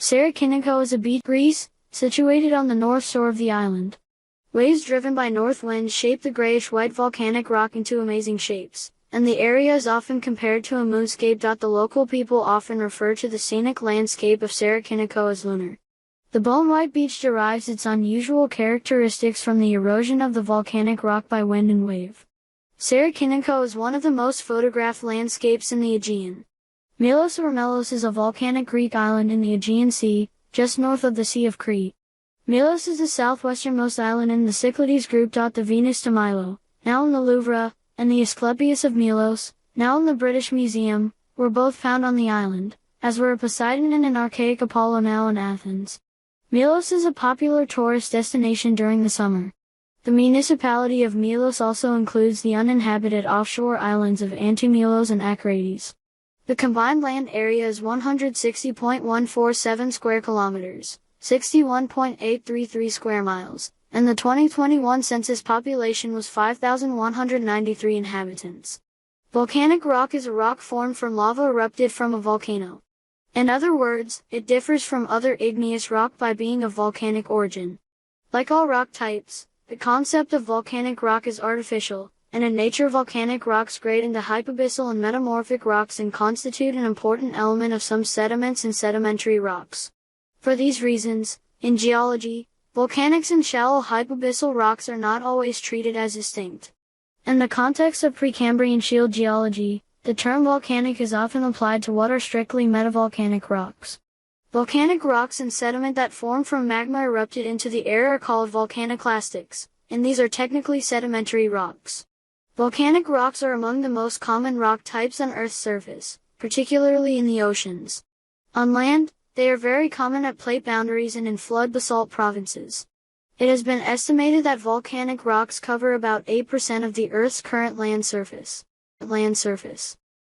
Sarakiniko is a beach, Greece, situated on the north shore of the island. Waves driven by north winds shape the grayish-white volcanic rock into amazing shapes, and the area is often compared to a moonscape. The local people often refer to the scenic landscape of Sarakiniko as lunar. The bone-white beach derives its unusual characteristics from the erosion of the volcanic rock by wind and wave. Sarakiniko is one of the most photographed landscapes in the Aegean. Milos or Melos is a volcanic Greek island in the Aegean Sea, just north of the Sea of Crete. Milos is the southwesternmost island in the Cyclades group. The Venus de Milo, now in the Louvre, and the Asclepius of Milos, now in the British Museum, were both found on the island, as were a Poseidon and an archaic Apollo now in Athens. Milos is a popular tourist destination during the summer. The municipality of Milos also includes the uninhabited offshore islands of Antimilos and Akrades. The combined land area is 160.147 square kilometers, 61.833 square miles, and the 2021 census population was 5,193 inhabitants. Volcanic rock is a rock formed from lava erupted from a volcano. In other words, it differs from other igneous rock by being of volcanic origin. Like all rock types, the concept of volcanic rock is artificial, and in nature volcanic rocks grade into hypabyssal and metamorphic rocks and constitute an important element of some sediments and sedimentary rocks. For these reasons, in geology, volcanics and shallow hypabyssal rocks are not always treated as distinct. In the context of Precambrian shield geology, the term volcanic is often applied to what are strictly metavolcanic rocks. Volcanic rocks and sediment that form from magma erupted into the air are called volcaniclastics, and these are technically sedimentary rocks. Volcanic rocks are among the most common rock types on Earth's surface, particularly in the oceans. On land, they are very common at plate boundaries and in flood basalt provinces. It has been estimated that volcanic rocks cover about 8% of the Earth's current land surface.